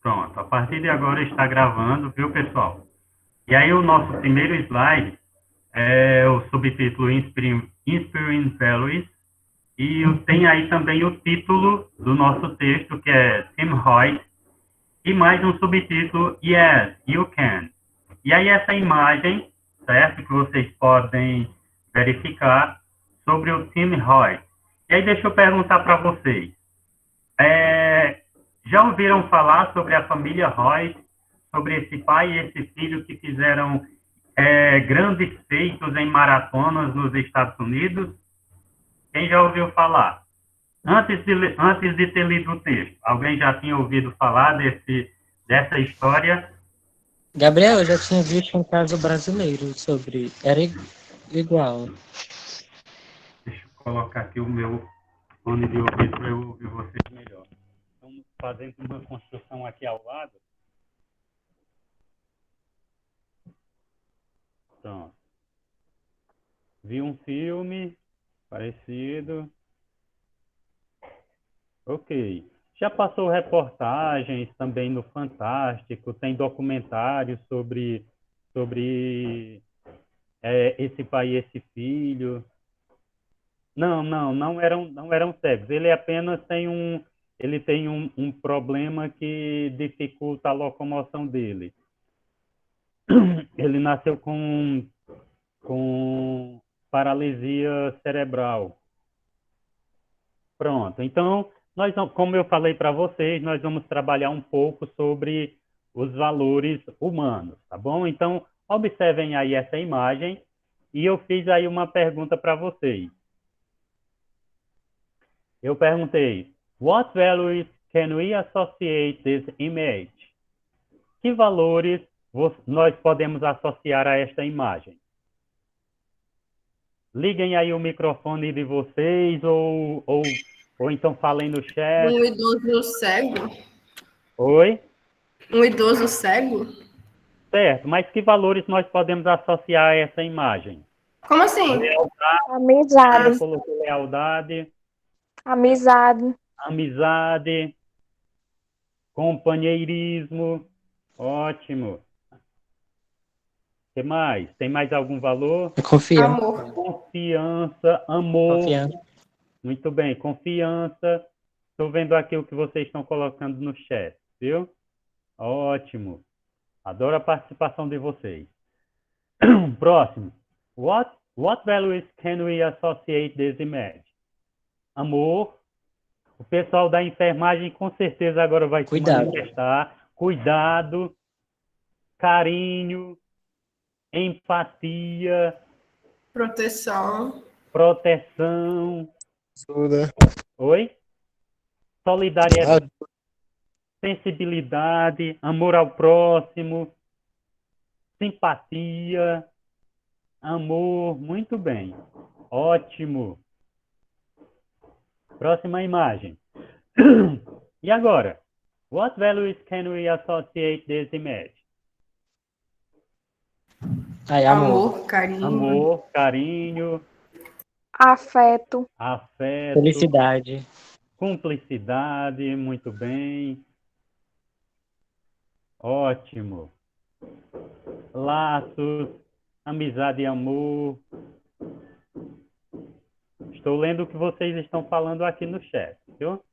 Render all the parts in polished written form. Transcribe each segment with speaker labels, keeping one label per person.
Speaker 1: Pronto, a partir de agora está gravando, viu, pessoal? E aí o nosso primeiro slide é o subtítulo Inspiring Values, e tem aí também o título do nosso texto, que é Tim Hoyt, e mais um subtítulo, Yes, You Can. E aí essa imagem, certo, que vocês podem verificar sobre o Tim Hoyt. E aí deixa eu perguntar para vocês, é, já ouviram falar sobre a família Hoyt, sobre esse pai e esse filho que fizeram grandes feitos em maratonas nos Estados Unidos? Quem já ouviu falar? Antes de ter lido o texto, alguém já tinha ouvido falar dessa história?
Speaker 2: Gabriel, eu já tinha visto um caso brasileiro sobre. Era igual.
Speaker 1: Deixa eu colocar aqui o meu fone de ouvido para eu ouvir vocês melhor. Estamos fazendo uma construção aqui ao lado. Pronto. Vi um filme parecido. Ok. Já passou reportagens também no Fantástico, tem documentários sobre esse pai e esse filho. Não eram cegos. Ele tem um problema que dificulta a locomoção dele. Ele nasceu com paralisia cerebral. Pronto. Então, como eu falei para vocês, nós vamos trabalhar um pouco sobre os valores humanos, tá bom? Então, observem aí essa imagem e eu fiz aí uma pergunta para vocês. Eu perguntei, what values can we associate this image? Que valores nós podemos associar a esta imagem? Liguem aí o microfone de vocês ou então falem no chat.
Speaker 3: Um idoso cego?
Speaker 1: Oi?
Speaker 3: Um idoso cego?
Speaker 1: Certo, mas que valores nós podemos associar a essa imagem?
Speaker 3: Como assim?
Speaker 4: Amizade.
Speaker 1: Coloquei lealdade,
Speaker 4: Amizade.
Speaker 1: amizade, companheirismo. Ótimo. O que mais? Tem mais algum valor?
Speaker 2: Confiança.
Speaker 3: Amor.
Speaker 1: Confiança, amor.
Speaker 2: Confiança.
Speaker 1: Muito bem, confiança. Estou vendo aqui o que vocês estão colocando no chat, viu? Ótimo. Adoro a participação de vocês. Próximo. What values can we associate this image? Amor. O pessoal da enfermagem com certeza agora vai se manifestar. Cuidado, carinho, empatia,
Speaker 3: Proteção.
Speaker 1: Oi? Solidariedade, sensibilidade, amor ao próximo, simpatia, amor, muito bem. Ótimo. Próxima imagem. E agora? What values can we associate this image?
Speaker 3: Amor, carinho.
Speaker 1: Amor, carinho.
Speaker 4: Afeto.
Speaker 2: Felicidade.
Speaker 1: Cumplicidade, muito bem. Ótimo. Laços, amizade e amor. Estou lendo o que vocês estão falando aqui no chat, viu?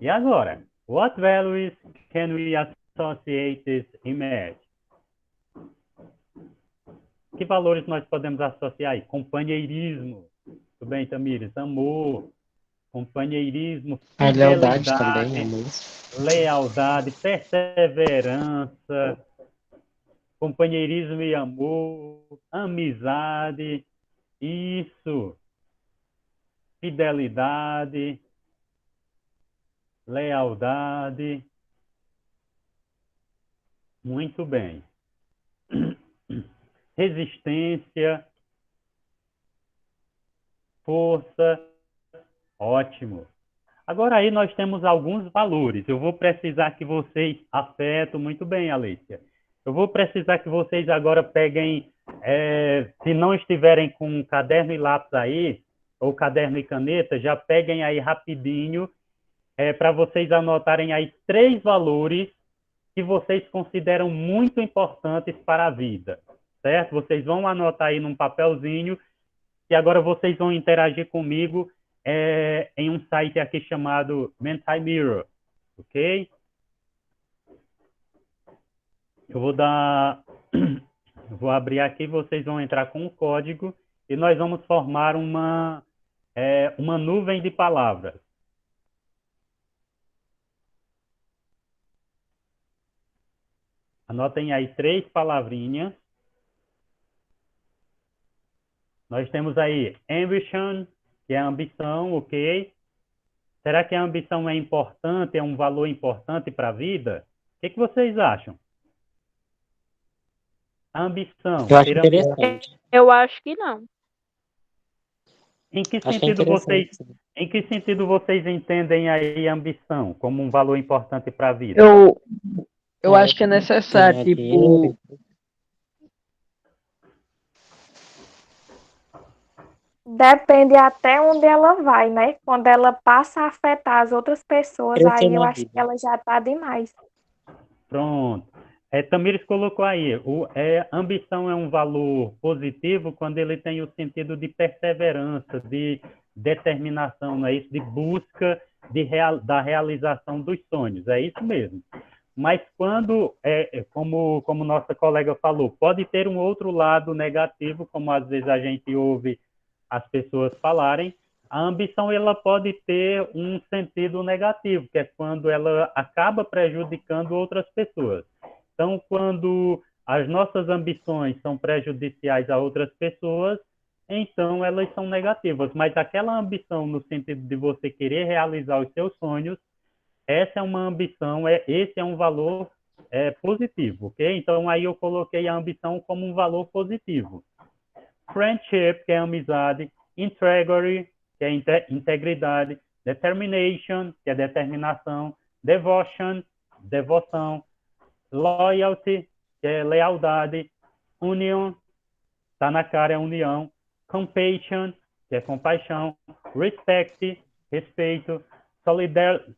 Speaker 1: E agora? What values can we associate this image? Que valores nós podemos associar aí? Companheirismo. Muito bem, Tamires. Amor. Companheirismo.
Speaker 2: A lealdade também, amor.
Speaker 1: Lealdade, perseverança. Companheirismo e amor. Amizade. Isso. Fidelidade. Lealdade. Muito bem. Resistência, força, ótimo. Agora aí nós temos alguns valores. Eu vou precisar que vocês, afeto, muito bem, Alícia. Eu vou precisar que vocês agora peguem, se não estiverem com caderno e lápis aí, ou caderno e caneta, já peguem aí rapidinho para vocês anotarem aí 3 valores que vocês consideram muito importantes para a vida, certo? Vocês vão anotar aí num papelzinho e agora vocês vão interagir comigo em um site aqui chamado Mentimeter, ok? Eu vou abrir aqui, vocês vão entrar com o código e nós vamos formar uma nuvem de palavras. Anotem aí 3 palavrinhas. Nós temos aí ambition, que é ambição, ok? Será que a ambição é importante, é um valor importante para a vida? O que vocês acham? A ambição.
Speaker 2: Eu acho interessante.
Speaker 5: Eu acho que não.
Speaker 1: Em que sentido vocês entendem aí a ambição como um valor importante para a vida?
Speaker 6: Eu acho que é necessário, tipo...
Speaker 4: Depende até onde ela vai, né? Quando ela passa a afetar as outras pessoas, aí eu acho que ela já tá demais.
Speaker 1: Pronto. Tamires colocou aí, ambição é um valor positivo quando ele tem o sentido de perseverança, de determinação, não é isso? De busca da realização dos sonhos, é isso mesmo. Mas quando, como nossa colega falou, pode ter um outro lado negativo, como às vezes a gente ouve as pessoas falarem, a ambição ela pode ter um sentido negativo, que é quando ela acaba prejudicando outras pessoas. Então, quando as nossas ambições são prejudiciais a outras pessoas, então elas são negativas. Mas aquela ambição no sentido de você querer realizar os seus sonhos, essa é uma ambição, esse é um valor positivo, ok? Então, aí eu coloquei a ambição como um valor positivo. Friendship, que é amizade. Integrity, que é integridade. Determination, que é determinação. Devotion, devoção. Loyalty, que é lealdade. Union, está na cara, é união. Compassion, que é compaixão. Respect, respeito.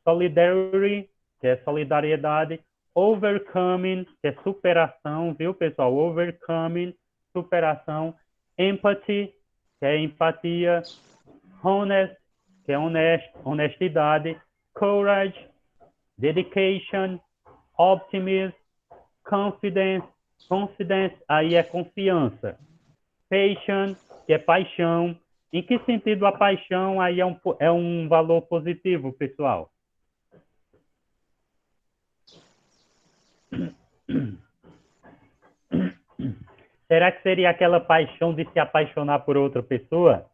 Speaker 1: Solidarity, que é solidariedade. Overcoming, que é superação, viu, pessoal? Overcoming, superação. Empathy, que é empatia. Honest, que é honestidade. Courage, dedication. Optimism, confidence, aí é confiança. Passion, que é paixão. Em que sentido a paixão aí é um valor positivo, pessoal? Será que seria aquela paixão de se apaixonar por outra pessoa?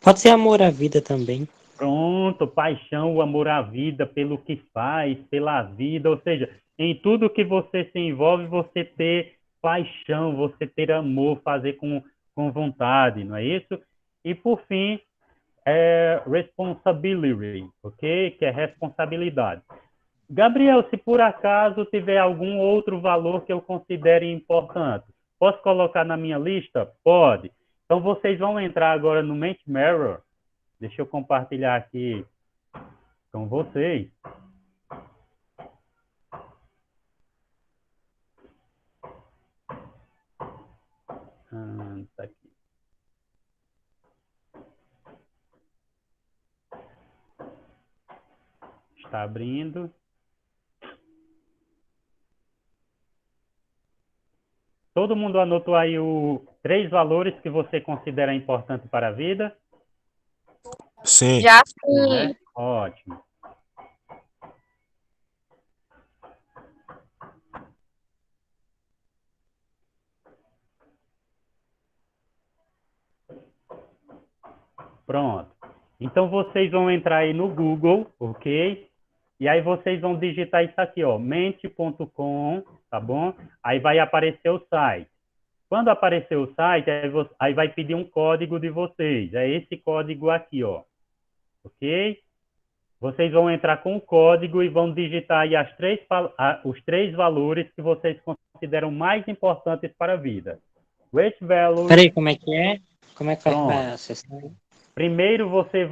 Speaker 2: Pode ser amor à vida também.
Speaker 1: Pronto, paixão, o amor à vida, pelo que faz, pela vida, ou seja, em tudo que você se envolve, você ter paixão, você ter amor, fazer com vontade, não é isso? E, por fim, responsibility, ok? Que é responsabilidade. Gabriel, se por acaso tiver algum outro valor que eu considere importante, posso colocar na minha lista? Pode. Então, vocês vão entrar agora no Mentimeter. Deixa eu compartilhar aqui com vocês. Tá aqui. Está abrindo. Todo mundo anotou aí os 3 valores que você considera importante para a vida?
Speaker 7: Sim.
Speaker 5: Já sim.
Speaker 1: Ótimo. Pronto. Então, vocês vão entrar aí no Google, ok? E aí vocês vão digitar isso aqui, ó, mente.com, tá bom? Aí vai aparecer o site. Quando aparecer o site, aí vai pedir um código de vocês. É esse código aqui, ó. Ok? Vocês vão entrar com o código e vão digitar aí os 3 valores que vocês consideram mais importantes para a vida. Which value...
Speaker 2: Peraí, como é que é? Como é que faz
Speaker 1: Pronto.
Speaker 2: para acessar?
Speaker 1: Primeiro você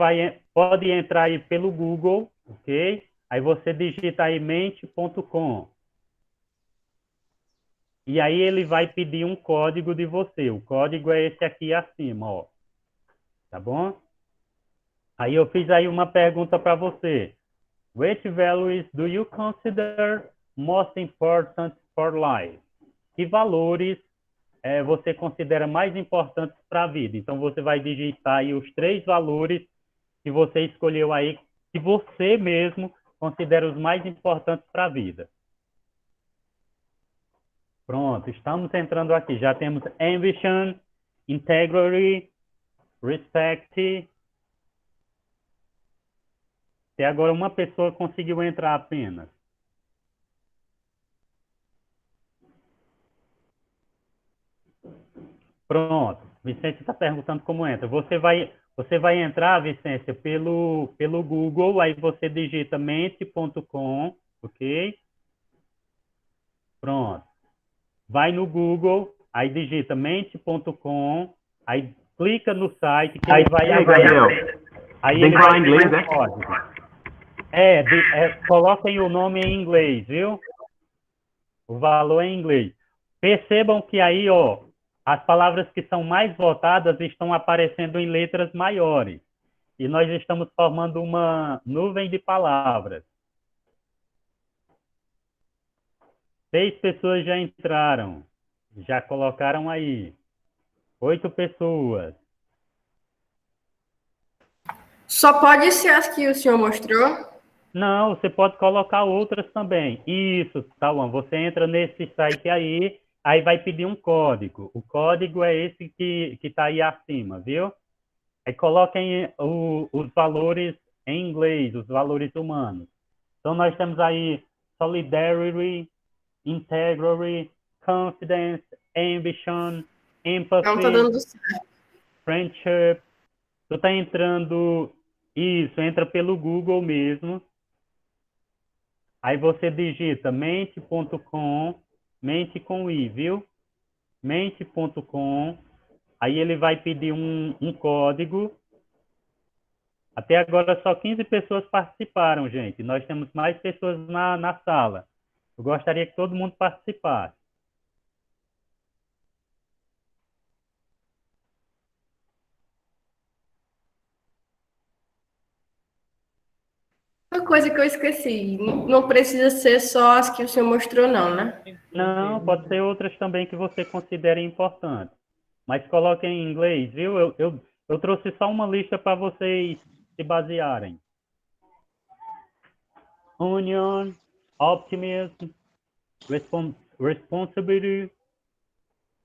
Speaker 1: pode entrar aí pelo Google, ok? Aí você digita aí mente.com. E aí ele vai pedir um código de você. O código é esse aqui acima, ó. Tá bom? Aí eu fiz aí uma pergunta para você. Which values do you consider most important for life? Que valores você considera mais importantes para a vida? Então você vai digitar aí os 3 valores que você escolheu aí, que você mesmo considera os mais importantes para a vida. Pronto, estamos entrando aqui. Já temos ambition, integrity, respect. Até agora uma pessoa conseguiu entrar apenas. Pronto. Vicente está perguntando como entra. Você vai entrar, Vicência, pelo Google, aí você digita mente.com, ok? Pronto. Vai no Google, aí digita mente.com, aí clica no site que ele vai abrir. Aí ele vai inglês, né? Coloquem o nome em inglês, viu? O valor é em inglês. Percebam que aí, ó, as palavras que são mais votadas estão aparecendo em letras maiores. E nós estamos formando uma nuvem de palavras. 6 pessoas já entraram. Já colocaram aí. 8 pessoas.
Speaker 3: Só pode ser as que o senhor mostrou?
Speaker 1: Não, você pode colocar outras também. Isso, Tauan, você entra nesse site aí vai pedir um código. O código é esse que está aí acima, viu? Aí coloquem os valores em inglês, os valores humanos. Então, nós temos aí solidarity, integrity, confidence, ambition,
Speaker 3: Não tá
Speaker 1: empathy,
Speaker 3: dando certo.
Speaker 1: friendship. Tu está entrando... Isso, entra pelo Google mesmo. Aí você digita mente.com, mente com i, viu? Mente.com. Aí ele vai pedir um código. Até agora só 15 pessoas participaram, gente. Nós temos mais pessoas na sala. Eu gostaria que todo mundo participasse.
Speaker 3: Uma coisa que eu esqueci, não precisa ser só as que o senhor mostrou, não, né?
Speaker 1: Não, pode ser outras também que você considere importantes. Mas coloquem em inglês, viu? Eu trouxe só uma lista para vocês se basearem. Union, optimism, responsibility,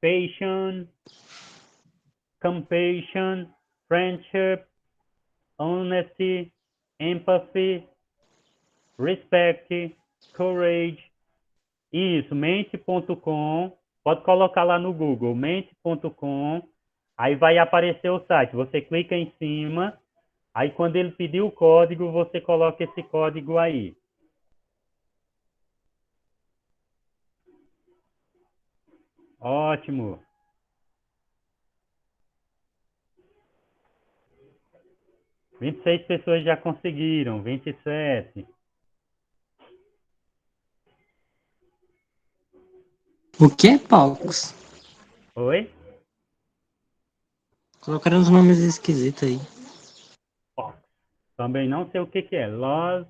Speaker 1: patience, compassion, friendship, honesty, empathy, respect, courage. Isso, mente.com. Pode colocar lá no Google, mente.com. Aí vai aparecer o site. Você clica em cima. Aí quando ele pedir o código, você coloca esse código aí. Ótimo. – 26 pessoas já conseguiram. 27.
Speaker 2: O que é Palcos?
Speaker 1: Oi?
Speaker 2: Colocaram uns nomes esquisitos aí.
Speaker 1: Também não sei o que é. Love.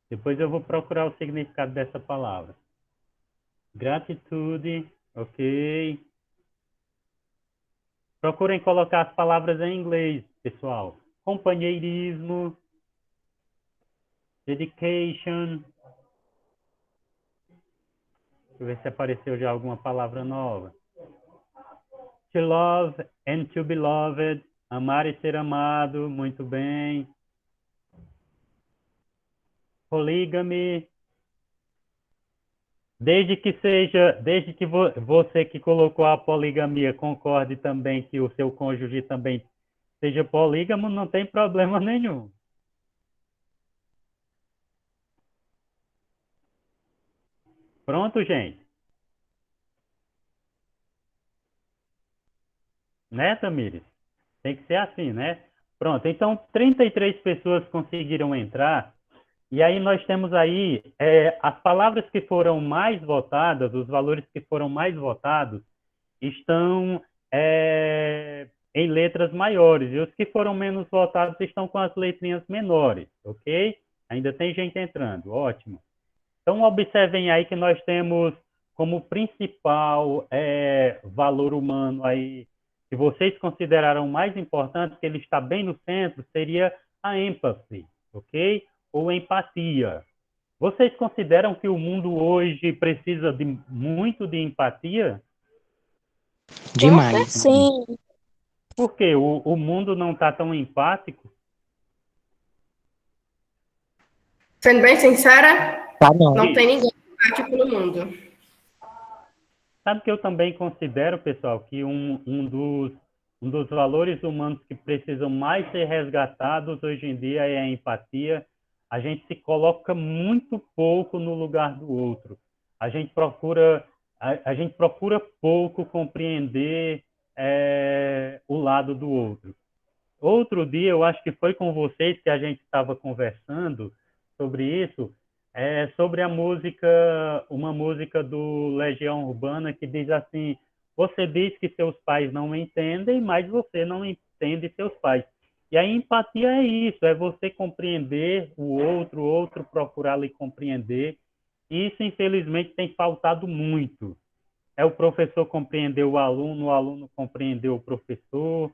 Speaker 1: Depois eu vou procurar o significado dessa palavra. Gratitude. Ok. Procurem colocar as palavras em inglês, pessoal. Companheirismo. Dedication. Deixa eu ver se apareceu já alguma palavra nova. To love and to be loved. Amar e ser amado. Muito bem. Polygamy. Desde que você que colocou a poligamia concorde também que o seu cônjuge também seja polígamo, não tem problema nenhum. Pronto, gente? Né, Tamires? Tem que ser assim, né? Pronto, então 33 pessoas conseguiram entrar, e aí nós temos aí as palavras que foram mais votadas, os valores que foram mais votados, estão em letras maiores, e os que foram menos votados estão com as letrinhas menores, ok? Ainda tem gente entrando, ótimo. Então, observem aí que nós temos como principal valor humano aí, que vocês consideraram mais importante, que ele está bem no centro, seria a empathy, ok? Ou empatia. Vocês consideram que o mundo hoje precisa muito de empatia?
Speaker 2: Demais.
Speaker 4: Sim,
Speaker 1: Por quê? O mundo não está tão empático?
Speaker 3: Sendo bem sincera,
Speaker 2: Tá não.
Speaker 3: não tem ninguém empático no mundo.
Speaker 1: Sabe que eu também considero, pessoal, que um dos valores humanos que precisam mais ser resgatados hoje em dia é a empatia. A gente se coloca muito pouco no lugar do outro. A gente procura pouco compreender o lado do outro. Outro dia, eu acho que foi com vocês que a gente estava conversando sobre isso, sobre uma música do Legião Urbana que diz assim: você diz que seus pais não entendem, mas você não entende seus pais. E a empatia é isso, é você compreender o outro procurar lhe compreender. Isso, infelizmente, tem faltado muito. É o professor compreender o aluno compreender o professor,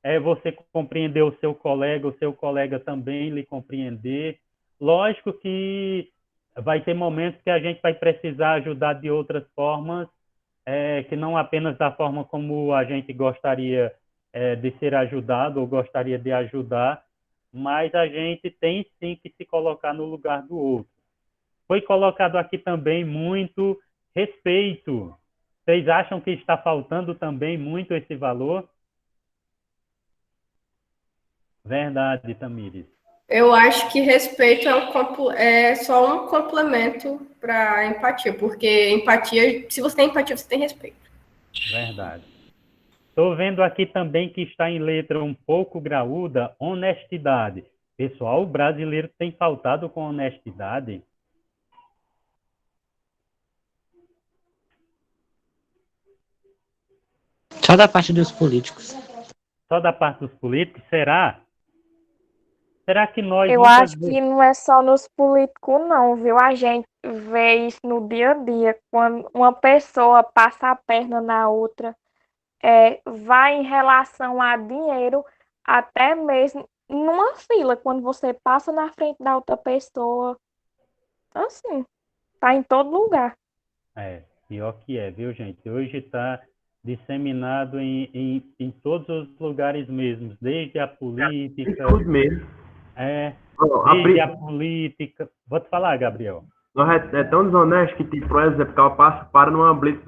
Speaker 1: é você compreender o seu colega também lhe compreender. Lógico que vai ter momentos que a gente vai precisar ajudar de outras formas, que não apenas da forma como a gente gostaria de ser ajudado ou gostaria de ajudar, mas a gente tem sim que se colocar no lugar do outro. Foi colocado aqui também muito respeito. Vocês acham que está faltando também muito esse valor? Verdade, Tamires.
Speaker 3: Eu acho que respeito é só um complemento para empatia, porque empatia, se você tem empatia, você tem respeito.
Speaker 1: Verdade. Estou vendo aqui também que está em letra um pouco graúda, honestidade. Pessoal, o brasileiro tem faltado com honestidade?
Speaker 2: Só da parte dos políticos.
Speaker 1: Só da parte dos políticos? Será? Será que nós
Speaker 4: eu
Speaker 1: muitas
Speaker 4: acho
Speaker 1: vezes...
Speaker 4: que não é só nos políticos, não, viu? A gente vê isso no dia a dia, quando uma pessoa passa a perna na outra, vai em relação a dinheiro, até mesmo numa fila, quando você passa na frente da outra pessoa, assim, tá em todo lugar.
Speaker 1: Pior que viu, gente? Hoje está disseminado em todos os lugares mesmo, desde a política...
Speaker 8: Tudo mesmo.
Speaker 1: Desde a política... Vou te falar, Gabriel.
Speaker 8: Nós é tão desonesto que, tipo, por exemplo, que ela para numa blitz,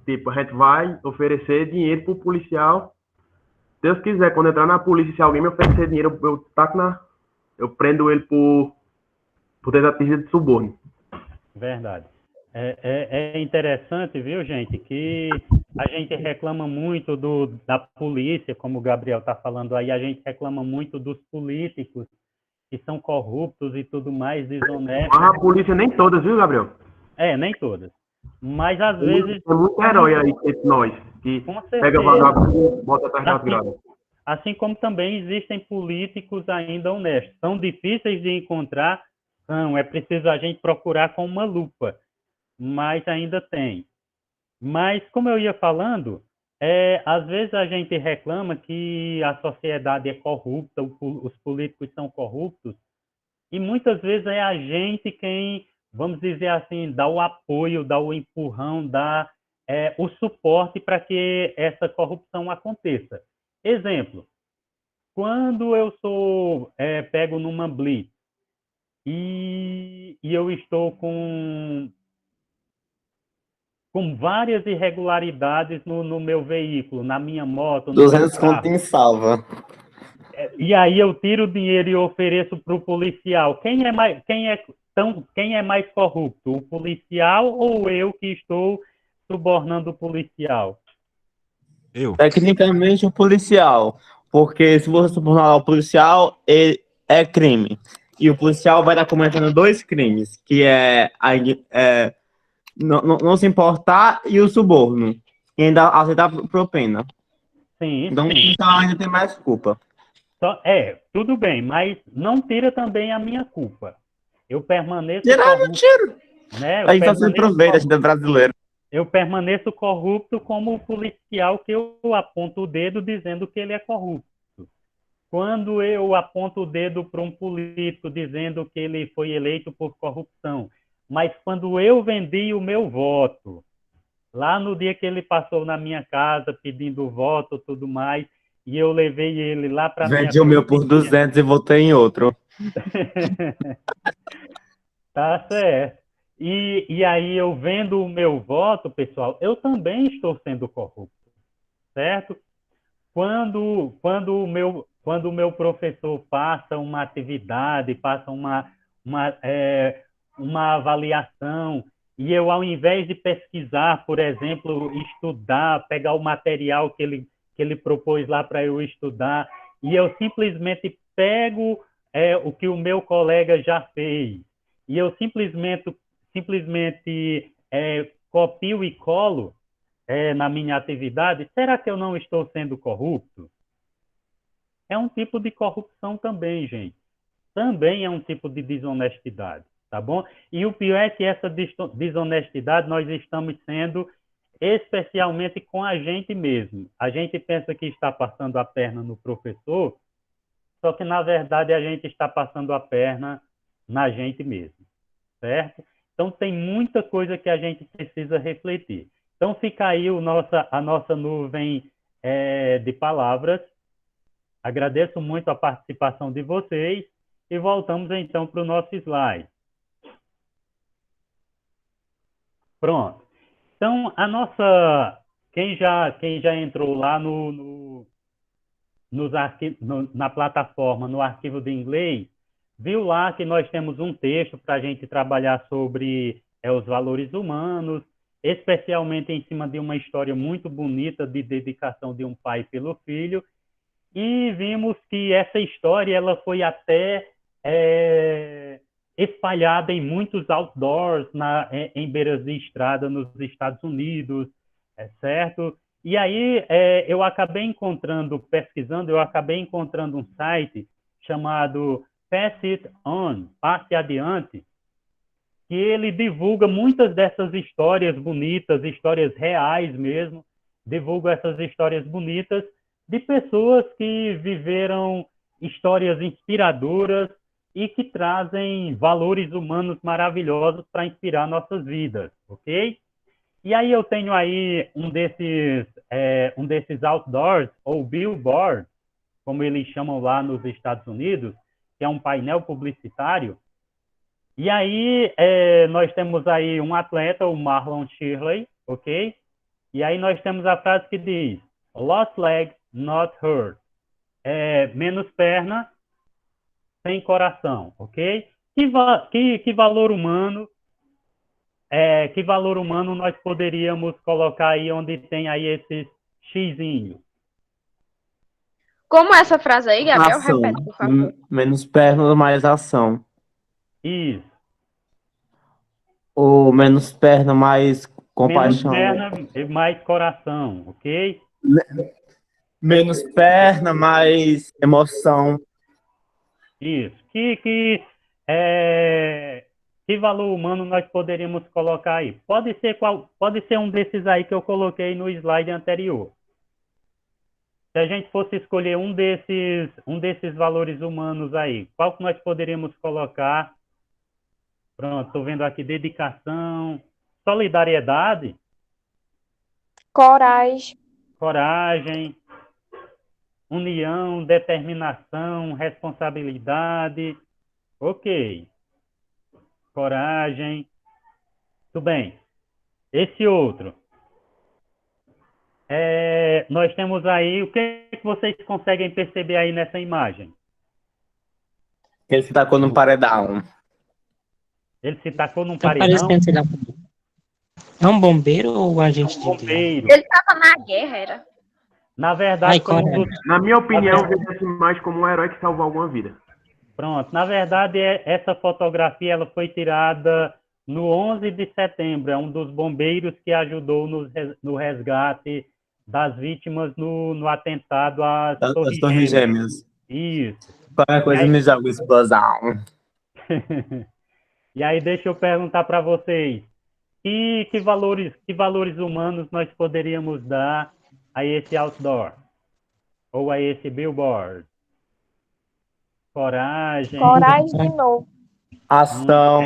Speaker 8: tipo, a gente vai oferecer dinheiro pro policial. Deus quiser, quando entrar na polícia, se alguém me oferecer dinheiro, eu prendo ele por tentativa de suborno.
Speaker 1: Verdade. É interessante, viu, gente, que a gente reclama muito da polícia, como o Gabriel está falando aí, a gente reclama muito dos políticos que são corruptos e tudo mais, desonestos.
Speaker 8: Mas a polícia nem todas, viu, Gabriel?
Speaker 1: Nem todas. Mas às vezes...
Speaker 8: Tem muito herói aí entre nós, que pega vagabundo e bota atrás das grades.
Speaker 1: Assim como também existem políticos ainda honestos. São difíceis de encontrar, é preciso a gente procurar com uma lupa, mas ainda tem. Mas, como eu ia falando, às vezes a gente reclama que a sociedade é corrupta, os políticos são corruptos, e muitas vezes é a gente quem, vamos dizer assim, dá o apoio, dá o empurrão, dá o suporte para que essa corrupção aconteça. Exemplo, quando eu sou pego numa blitz e eu estou com várias irregularidades no meu veículo, na minha moto, no
Speaker 9: 200 conto em salva.
Speaker 1: E aí eu tiro o dinheiro e ofereço para o policial. Quem é mais corrupto, o policial ou eu que estou subornando o policial?
Speaker 7: Eu.
Speaker 9: Tecnicamente, o policial. Porque se você for falar o policial, ele é crime. E o policial vai estar cometendo dois crimes, que não se importar e o suborno. E ainda aceitar propina.
Speaker 1: Sim,
Speaker 9: Então,
Speaker 1: sim.
Speaker 9: então ainda tem mais culpa.
Speaker 1: Tudo bem, mas não tira também a minha culpa. Eu permaneço
Speaker 9: Tirar, não
Speaker 1: corrupto,
Speaker 9: tiro.
Speaker 1: né?
Speaker 9: Aí só se aproveita, a gente é brasileiro.
Speaker 1: Eu permaneço corrupto como o policial que eu aponto o dedo dizendo que ele é corrupto. Quando eu aponto o dedo para um político dizendo que ele foi eleito por corrupção, mas quando eu vendi o meu voto, lá no dia que ele passou na minha casa pedindo voto e tudo mais, e eu levei ele lá para minha
Speaker 9: Vendi o meu por 200 e votei em outro.
Speaker 1: Tá certo. E aí eu vendo o meu voto, pessoal, eu também estou sendo corrupto, certo? Quando o meu professor passa uma atividade, passa uma avaliação, e eu, ao invés de pesquisar, por exemplo, estudar, pegar o material que ele propôs lá para eu estudar, e eu simplesmente pego o que o meu colega já fez, e eu simplesmente copio e colo na minha atividade, será que eu não estou sendo corrupto? É um tipo de corrupção também, gente. Também é um tipo de desonestidade, tá bom? E o pior é que essa desonestidade nós estamos sendo especialmente com a gente mesmo. A gente pensa que está passando a perna no professor, só que, na verdade, a gente está passando a perna na gente mesmo, certo? Então, tem muita coisa que a gente precisa refletir. Então, fica aí a nossa nuvem de palavras. Agradeço muito a participação de vocês e voltamos, então, para o nosso slide. Pronto. Então, quem já entrou lá na plataforma, no arquivo de inglês, viu lá que nós temos um texto para a gente trabalhar sobre os valores humanos, especialmente em cima de uma história muito bonita de dedicação de um pai pelo filho, e vimos que essa história ela foi até espalhada em muitos outdoors, em beiras de estrada nos Estados Unidos, certo? E aí eu acabei encontrando um site chamado Pass It On, Passe Adiante, que ele divulga muitas dessas histórias bonitas, histórias reais mesmo, divulga essas histórias bonitas de pessoas que viveram histórias inspiradoras e que trazem valores humanos maravilhosos para inspirar nossas vidas, ok? E aí eu tenho aí um desses outdoors, ou billboard, como eles chamam lá nos Estados Unidos, que é um painel publicitário. E aí nós temos aí um atleta, o Marlon Shirley, ok? E aí nós temos a frase que diz, lost leg, not hurt. Menos perna, sem coração, ok? Que valor humano nós poderíamos colocar aí onde tem aí esses xizinhos?
Speaker 5: Como essa frase aí, Gabriel?
Speaker 9: Ação.
Speaker 5: Repete, por favor.
Speaker 9: Menos perna, mais ação.
Speaker 1: Isso.
Speaker 9: Ou menos perna, mais compaixão.
Speaker 1: Menos perna e mais coração, ok?
Speaker 9: Menos perna, mais emoção.
Speaker 1: Isso. Que valor humano nós poderíamos colocar aí? Pode ser um desses aí que eu coloquei no slide anterior. Se a gente fosse escolher um desses valores humanos aí, qual que nós poderíamos colocar? Pronto, estou vendo aqui dedicação, solidariedade. Coragem, união, determinação, responsabilidade. Ok. Coragem. Tudo bem. Esse outro. Nós temos aí, o que vocês conseguem perceber aí nessa imagem?
Speaker 9: Ele se tacou num paredão.
Speaker 1: Ele se tacou num
Speaker 2: Tá
Speaker 1: paredão?
Speaker 2: parecendo ser é um bombeiro ou um agente de guerra?
Speaker 1: Bombeiro.
Speaker 5: Ele estava na guerra, era?
Speaker 1: Na verdade,
Speaker 2: Ai,
Speaker 1: foi um
Speaker 2: correto.
Speaker 1: dos...
Speaker 8: Na minha opinião, eu vejo essa imagem como um herói que salvou alguma vida.
Speaker 1: Pronto. Na verdade, essa fotografia ela foi tirada no 11 de setembro. É um dos bombeiros que ajudou no resgate das vítimas no atentado às
Speaker 9: Das
Speaker 1: Torres
Speaker 9: Torres
Speaker 1: Gêmeas.
Speaker 9: Gêmeas.
Speaker 1: Isso.
Speaker 9: Qualquer
Speaker 1: E
Speaker 9: coisa
Speaker 1: aí,
Speaker 9: me joga explosão.
Speaker 1: e aí deixa eu perguntar para vocês. Que valores humanos nós poderíamos dar a esse outdoor? Ou a esse billboard? Coragem.
Speaker 4: Coragem de novo.
Speaker 9: Ação.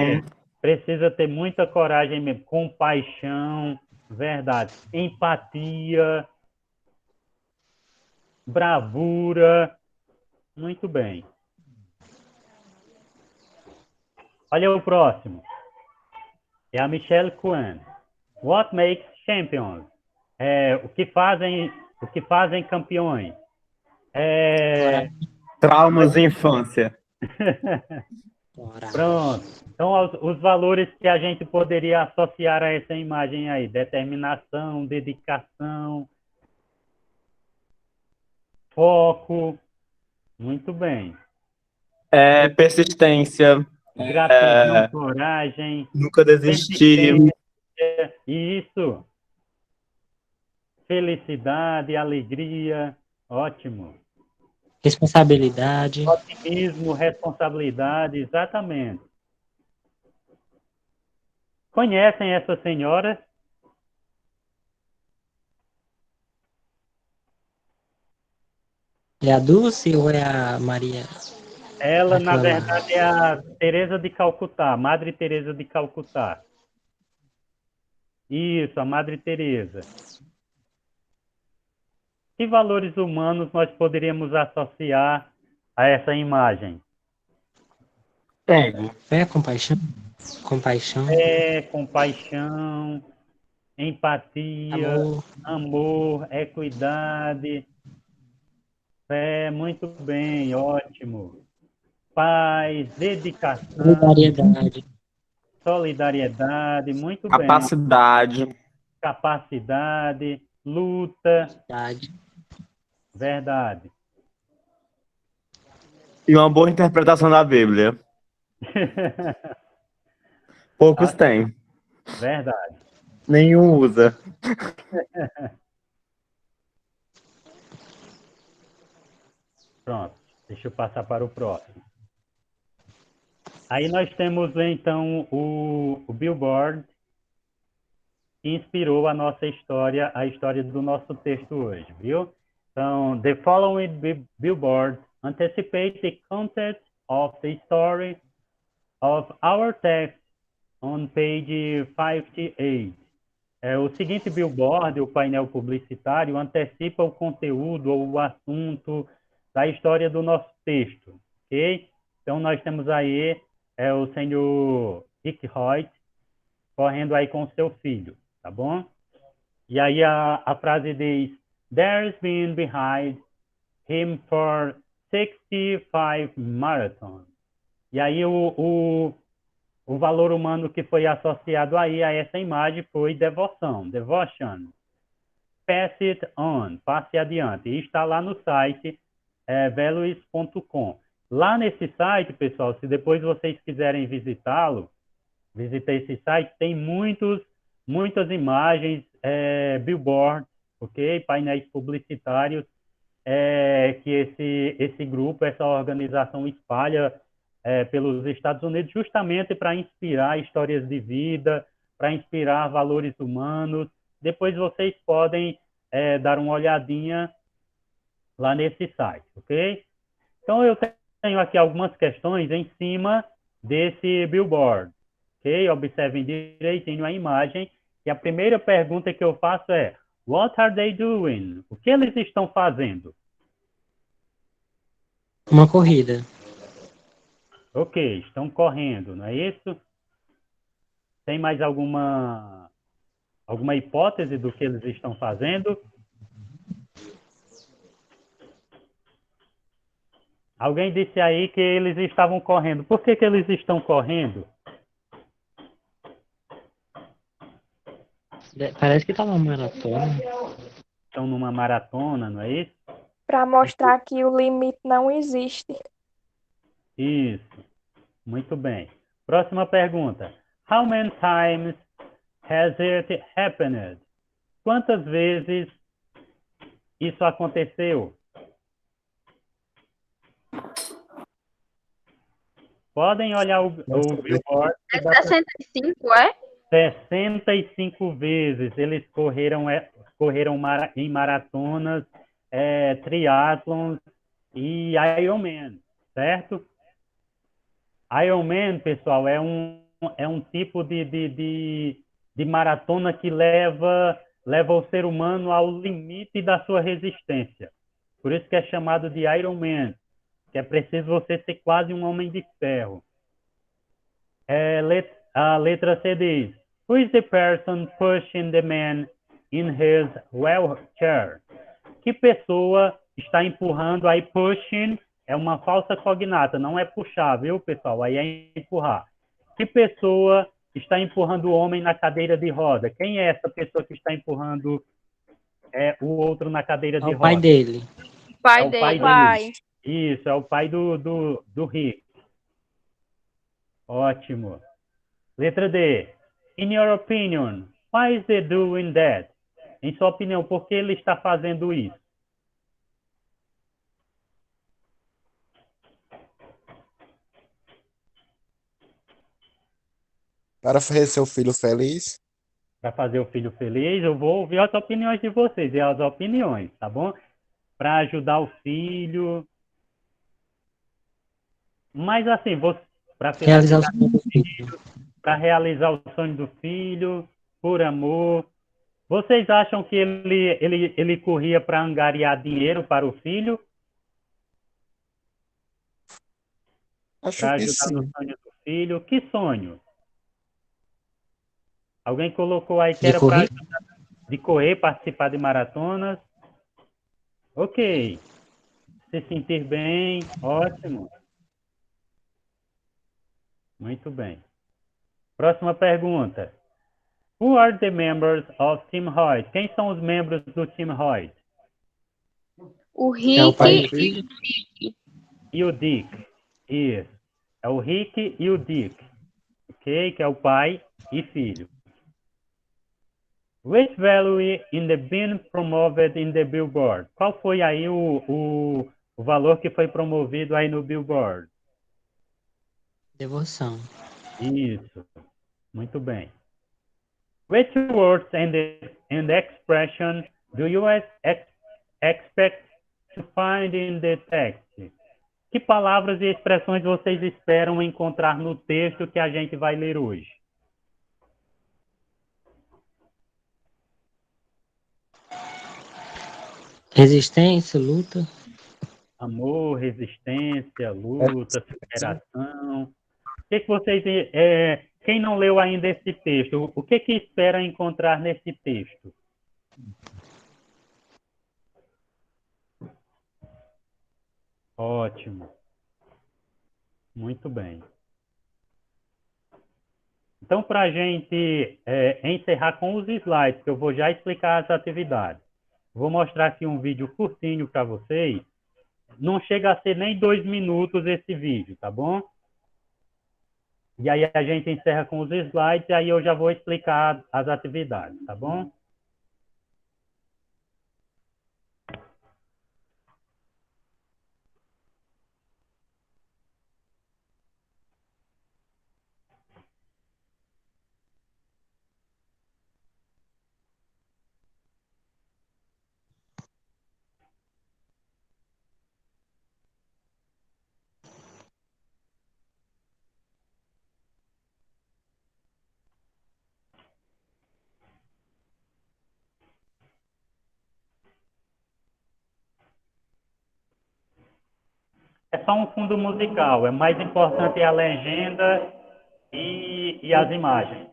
Speaker 1: Precisa ter muita coragem mesmo. Compaixão, verdade. Empatia, bravura. Muito bem. Olha o próximo. É a Michelle Kwan. What makes champions? O que fazem campeões?
Speaker 9: Traumas de infância.
Speaker 2: Coragem.
Speaker 1: Pronto. Então, os valores que a gente poderia associar a essa imagem aí: determinação, dedicação, foco. Muito bem.
Speaker 9: Persistência.
Speaker 1: Gratidão, coragem,
Speaker 9: Nunca desistir.
Speaker 1: persistência, isso. Felicidade, alegria. Ótimo.
Speaker 2: Responsabilidade.
Speaker 1: Otimismo, responsabilidade, exatamente. Conhecem essa senhora?
Speaker 2: É a Dulce ou é a Maria?
Speaker 1: Ela, na
Speaker 2: Aquela lá.
Speaker 1: verdade, é a Teresa de Calcutá, Madre Teresa de Calcutá. Isso, a Madre Teresa. Que valores humanos nós poderíamos associar a essa imagem?
Speaker 2: Fé, compaixão. Compaixão.
Speaker 1: Compaixão, empatia, amor, equidade. Muito bem, ótimo. Paz, dedicação, solidariedade, muito
Speaker 9: Capacidade.
Speaker 1: bem. Capacidade, luta. Verdade.
Speaker 9: E uma boa interpretação da Bíblia. Poucos têm.
Speaker 1: Verdade.
Speaker 9: Nenhum usa.
Speaker 1: Pronto, deixa eu passar para o próximo. Aí nós temos, então, o Billboard, que inspirou a nossa história, a história do nosso texto hoje, viu? Então, the following billboard anticipate the content of the story of our text on page 58. O seguinte billboard, o painel publicitário, antecipa o conteúdo ou o assunto da história do nosso texto, ok? Então, nós temos aí o senhor Rick Hoyt correndo aí com o seu filho, tá bom? E aí a frase diz: There's been behind him for 65 marathons. E aí o valor humano que foi associado aí a essa imagem foi devoção, devotion. Pass it on, passe adiante. E está lá no site values.com. Lá nesse site, pessoal, se depois vocês quiserem visitá-lo, visitar esse site, tem muitas imagens, billboards, ok? Painéis publicitários que esse grupo, essa organização espalha pelos Estados Unidos, justamente para inspirar histórias de vida, para inspirar valores humanos. Depois vocês podem dar uma olhadinha lá nesse site, ok? Então, eu tenho aqui algumas questões em cima desse billboard, ok? Observem direitinho a imagem. E a primeira pergunta que eu faço é: What are they doing? O que eles estão fazendo?
Speaker 2: Uma corrida.
Speaker 1: Ok, estão correndo, não é isso? Tem mais alguma hipótese do que eles estão fazendo? Alguém disse aí que eles estavam correndo. Por que eles estão correndo?
Speaker 2: Parece que tá uma maratona.
Speaker 1: estão numa maratona, não é isso?
Speaker 4: Para mostrar que o limite não existe.
Speaker 1: Isso, muito bem. Próxima pergunta. How many times has it happened? Quantas vezes isso aconteceu? Podem olhar o billboard.
Speaker 5: É 65, é?
Speaker 1: 65 vezes eles correram em maratonas, triatlons e Ironman, certo? Ironman, pessoal, é um tipo de maratona que leva o ser humano ao limite da sua resistência. Por isso que é chamado de Ironman, que é preciso você ser quase um homem de ferro. A letra C diz: Who is the person pushing the man in his wheelchair? Que pessoa está empurrando? Aí pushing é uma falsa cognata, não é puxar, viu, pessoal? Aí é empurrar. Que pessoa está empurrando o homem na cadeira de roda? Quem é essa pessoa que está empurrando o outro na cadeira de
Speaker 2: É o
Speaker 1: roda?
Speaker 2: pai dele.
Speaker 5: Pai
Speaker 1: É o pai
Speaker 5: dele.
Speaker 4: Pai.
Speaker 1: Isso, é o pai do Rick. Ótimo. Letra D. In your opinion, why is he doing that? Em sua opinião, por que ele está fazendo isso?
Speaker 7: Para fazer seu filho feliz.
Speaker 1: Para fazer o filho feliz, eu vou ouvir as opiniões de vocês, e as opiniões, tá bom? Para ajudar o filho. Mas assim, para
Speaker 2: Realizar o sonho do filho.
Speaker 1: para realizar o sonho do filho, por amor. Vocês acham que ele corria para angariar dinheiro para o filho?
Speaker 7: Acho
Speaker 1: Para
Speaker 7: que
Speaker 1: ajudar no
Speaker 7: sim.
Speaker 1: sonho do filho? Que sonho? Alguém colocou aí que
Speaker 2: De
Speaker 1: era para
Speaker 2: correr?
Speaker 1: de correr, participar de maratonas. Ok. Se sentir bem, ótimo. Muito bem. Próxima pergunta. Who are the members of Team Hoyt? Quem são os membros do Team Hoyt?
Speaker 5: O
Speaker 2: É o pai
Speaker 5: Rick
Speaker 2: do filho?
Speaker 1: E o Dick. Isso. É o Rick e o Dick. Ok? Que é o pai e filho. Which value in the been promoted in the Billboard? Qual foi aí o valor que foi promovido aí no Billboard?
Speaker 2: Devoção.
Speaker 1: Isso. Muito bem. Which words and expression do you expect to find in the text? Que palavras e expressões vocês esperam encontrar no texto que a gente vai ler hoje?
Speaker 2: Resistência, luta.
Speaker 1: Amor, resistência, luta, superação. O que vocês, quem não leu ainda esse texto, o que espera encontrar nesse texto? Ótimo. Muito bem. Então, para a gente encerrar com os slides, que eu vou já explicar as atividades. Vou mostrar aqui um vídeo curtinho para vocês. Não chega a ser nem 2 minutos esse vídeo, tá bom? E aí a gente encerra com os slides, e aí eu já vou explicar as atividades, tá bom? É só um fundo musical, é mais importante a legenda e as imagens.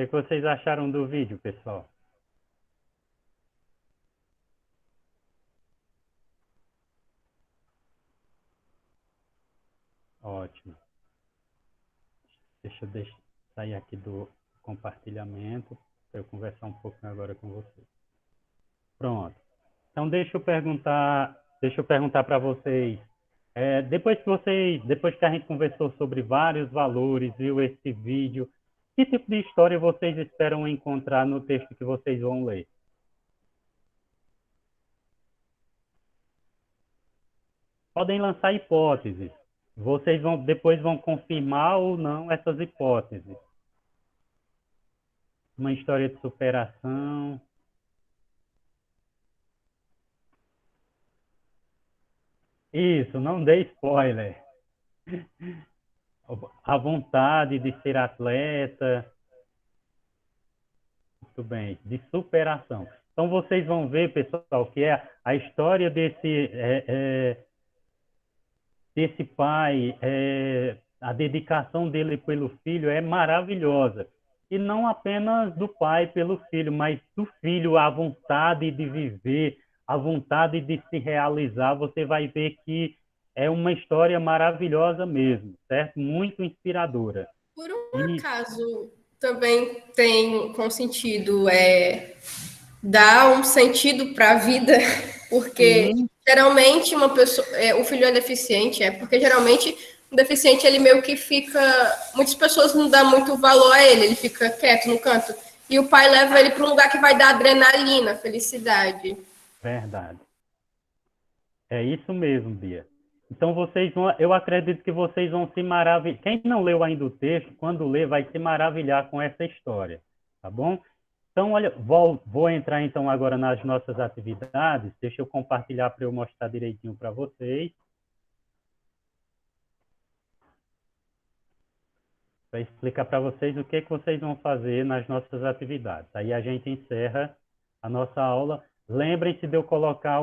Speaker 1: que vocês acharam do vídeo, pessoal? Ótimo. Deixa eu sair aqui do compartilhamento para eu conversar um pouco agora com vocês. Pronto. Então, deixa eu perguntar para vocês. Depois que a gente conversou sobre vários valores, viu esse vídeo, que tipo de história vocês esperam encontrar no texto que vocês vão ler? Podem lançar hipóteses. Vocês depois vão confirmar ou não essas hipóteses. Uma história de superação. Isso, não dê spoiler. A vontade de ser atleta. Muito bem, de superação. Então, vocês vão ver, pessoal, que a história desse pai, a dedicação dele pelo filho é maravilhosa. E não apenas do pai pelo filho, mas do filho, a vontade de viver, a vontade de se realizar. Você vai ver que é uma história maravilhosa mesmo, certo? Muito inspiradora.
Speaker 3: Por um acaso, também tem com sentido dar um sentido para a vida, porque geralmente uma pessoa, o filho é deficiente, porque geralmente o deficiente ele meio que fica, muitas pessoas não dão muito valor a ele fica quieto no canto, e o pai leva ele para um lugar que vai dar adrenalina, felicidade.
Speaker 1: Verdade. É isso mesmo, Bia. Então, eu acredito que vocês vão se maravilhar. Quem não leu ainda o texto, quando ler, vai se maravilhar com essa história, tá bom? Então, olha, vou entrar então agora nas nossas atividades. Deixa eu compartilhar para eu mostrar direitinho para vocês. Para explicar para vocês o que vocês vão fazer nas nossas atividades. Aí a gente encerra a nossa aula. Lembrem-se de eu colocar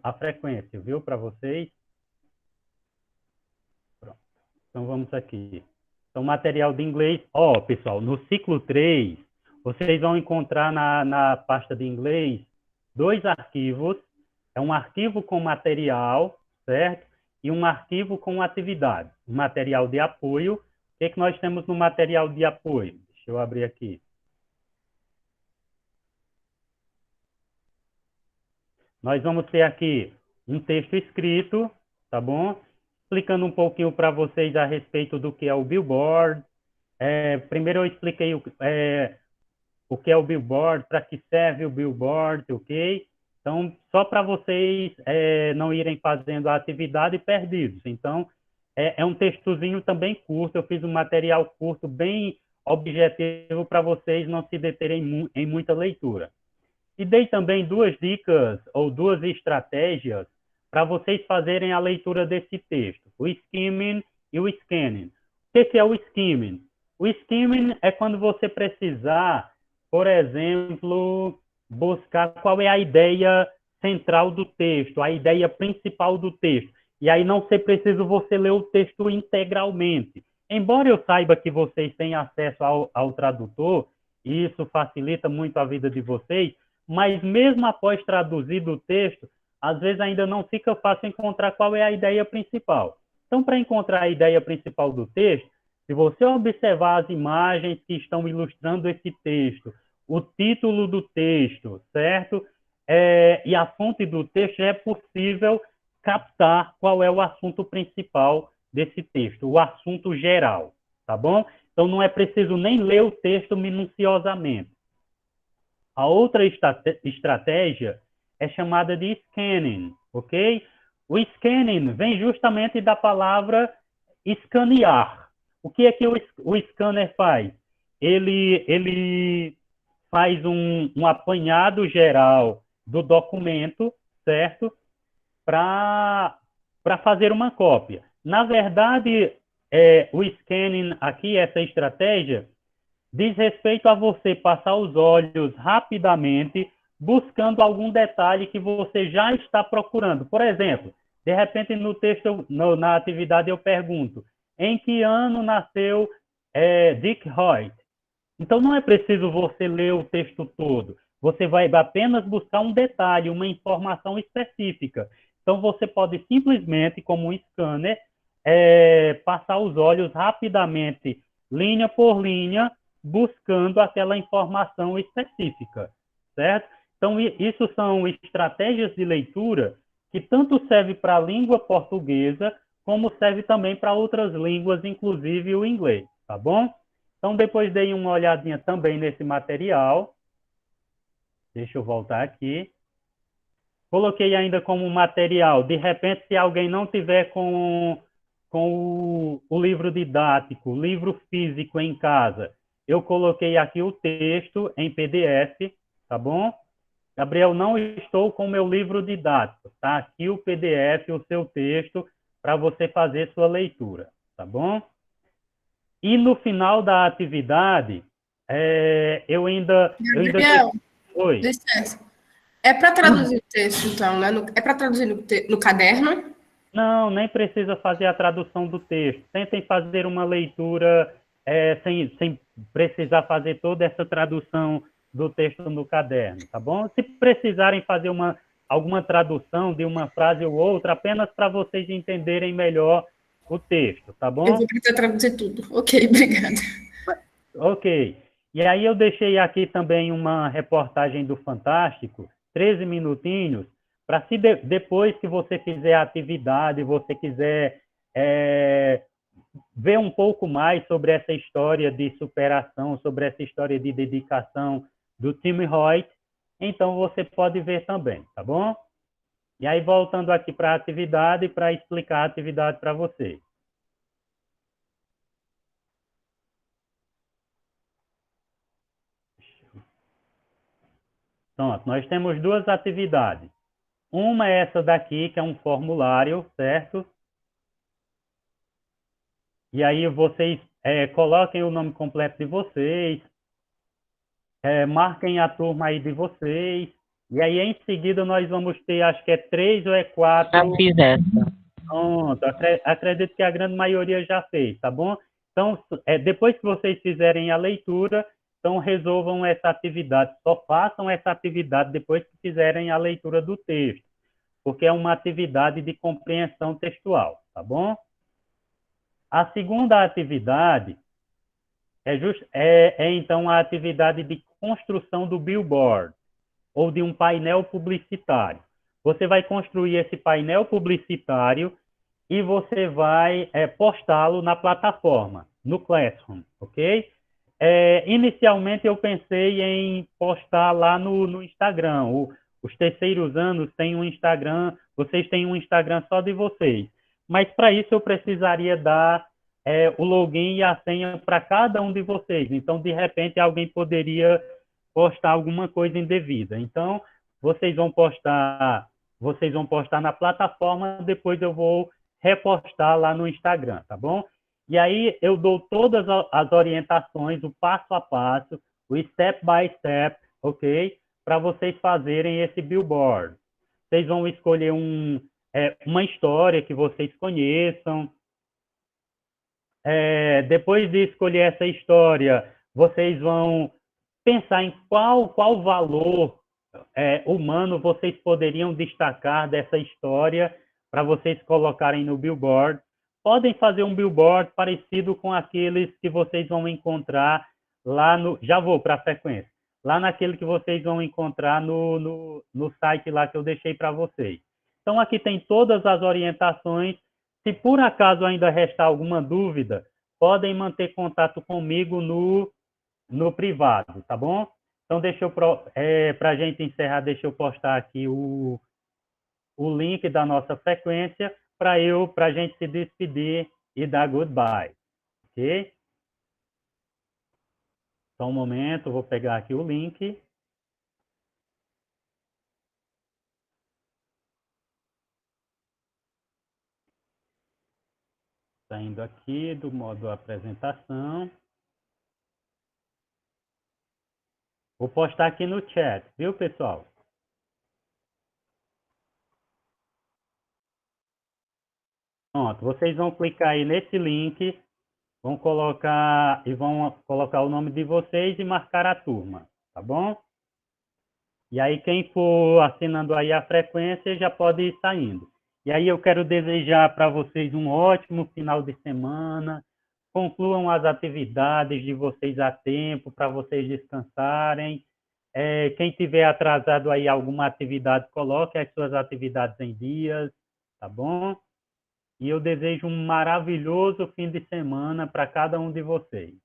Speaker 1: a frequência, viu, para vocês? Pronto. Então, vamos aqui. Então, material de inglês. Pessoal, no ciclo 3, vocês vão encontrar na pasta de inglês 2 arquivos. É um arquivo com material, certo? E um arquivo com atividade. Um material de apoio. O que nós temos no material de apoio? Deixa eu abrir aqui. Nós vamos ter aqui um texto escrito, tá bom? Explicando um pouquinho para vocês a respeito do que é o Billboard. Primeiro eu expliquei o que é o Billboard, para que serve o Billboard, ok? Então, só para vocês não irem fazendo a atividade perdidos. Então, é um textozinho também curto, eu fiz um material curto, bem objetivo, para vocês não se deterem em muita leitura. E dei também 2 dicas ou 2 estratégias para vocês fazerem a leitura desse texto, o skimming e o scanning. O que é o skimming? O skimming é quando você precisar, por exemplo, buscar qual é a ideia central do texto, a ideia principal do texto. E aí não ser preciso você ler o texto integralmente. Embora eu saiba que vocês têm acesso ao tradutor, e isso facilita muito a vida de vocês, mas mesmo após traduzido o texto, às vezes ainda não fica fácil encontrar qual é a ideia principal. Então, para encontrar a ideia principal do texto, se você observar as imagens que estão ilustrando esse texto, o título do texto, certo? E a fonte do texto, é possível captar qual é o assunto principal desse texto, o assunto geral, tá bom? Então, não é preciso nem ler o texto minuciosamente. A outra estratégia é chamada de scanning, ok? O scanning vem justamente da palavra escanear. O que é que o scanner faz? Ele faz um apanhado geral do documento, certo? Para fazer uma cópia. Na verdade, o scanning aqui, essa estratégia, diz respeito a você passar os olhos rapidamente, buscando algum detalhe que você já está procurando. Por exemplo, de repente no texto, na atividade eu pergunto, em que ano nasceu Dick Hoyt? Então, não é preciso você ler o texto todo. Você vai apenas buscar um detalhe, uma informação específica. Então, você pode simplesmente, como um scanner, passar os olhos rapidamente, linha por linha, buscando aquela informação específica, certo? Então, isso são estratégias de leitura que tanto serve para a língua portuguesa, como serve também para outras línguas, inclusive o inglês, tá bom? Então, depois dei uma olhadinha também nesse material. Deixa eu voltar aqui. Coloquei ainda como material. De repente, se alguém não tiver com o livro didático, livro físico em casa, eu coloquei aqui o texto em PDF, tá bom? Gabriel, não estou com o meu livro didático. Tá aqui o PDF, o seu texto, para você fazer sua leitura, tá bom? E no final da atividade, eu ainda...
Speaker 3: Gabriel,
Speaker 1: Oi.
Speaker 3: licença. É para traduzir o texto, então, né? É para traduzir no caderno?
Speaker 1: Não, nem precisa fazer a tradução do texto. Tentem fazer uma leitura sem precisar fazer toda essa tradução do texto no caderno, tá bom? Se precisarem fazer alguma tradução de uma frase ou outra, apenas para vocês entenderem melhor o texto, tá bom?
Speaker 3: Eu vou tentar traduzir tudo. Ok, obrigada.
Speaker 1: Ok. E aí eu deixei aqui também uma reportagem do Fantástico, 13 minutinhos, para se depois que você fizer a atividade, você quiser ver um pouco mais sobre essa história de superação, sobre essa história de dedicação do Tim Hoyt, então você pode ver também, tá bom? E aí, voltando aqui para a atividade, para explicar a atividade para vocês. Pronto, nós temos duas atividades. Uma é essa daqui, que é um formulário, certo? E aí vocês coloquem o nome completo de vocês, marquem a turma aí de vocês, e aí em seguida nós vamos ter, acho que é 3 ou é 4...
Speaker 2: Já fiz essa.
Speaker 1: Pronto, acredito que a grande maioria já fez, tá bom? Então, depois que vocês fizerem a leitura, então resolvam essa atividade, só façam essa atividade depois que fizerem a leitura do texto, porque é uma atividade de compreensão textual, tá bom? A segunda atividade então a atividade de construção do billboard, ou de um painel publicitário. Você vai construir esse painel publicitário e você vai postá-lo na plataforma, no Classroom, ok? Inicialmente eu pensei em postar lá no Instagram. Os terceiros anos têm um Instagram, vocês têm um Instagram só de vocês. Mas para isso eu precisaria dar o login e a senha para cada um de vocês. Então, de repente, alguém poderia postar alguma coisa indevida. Então, vocês vão postar na plataforma, depois eu vou repostar lá no Instagram, tá bom? E aí eu dou todas as orientações, o passo a passo, o step by step, ok? Para vocês fazerem esse billboard. Vocês vão escolher uma história que vocês conheçam. Depois de escolher essa história, vocês vão pensar em qual valor humano vocês poderiam destacar dessa história para vocês colocarem no billboard. Podem fazer um billboard parecido com aqueles que vocês vão encontrar lá no... Já vou para a sequência. Lá naquele que vocês vão encontrar no site lá que eu deixei para vocês. Então, aqui tem todas as orientações. Se por acaso ainda restar alguma dúvida, podem manter contato comigo no privado, tá bom? Então, deixa eu, para a gente encerrar, deixa eu postar aqui o link da nossa frequência para a gente se despedir e dar goodbye, ok? Só um momento, vou pegar aqui o link. Saindo aqui do modo apresentação. Vou postar aqui no chat, viu, pessoal? Pronto, vocês vão clicar aí nesse link vão colocar o nome de vocês e marcar a turma, tá bom? E aí quem for assinando aí a frequência já pode ir saindo. E aí eu quero desejar para vocês um ótimo final de semana. Concluam as atividades de vocês a tempo para vocês descansarem. Quem tiver atrasado aí alguma atividade, coloque as suas atividades em dias, tá bom? E eu desejo um maravilhoso fim de semana para cada um de vocês.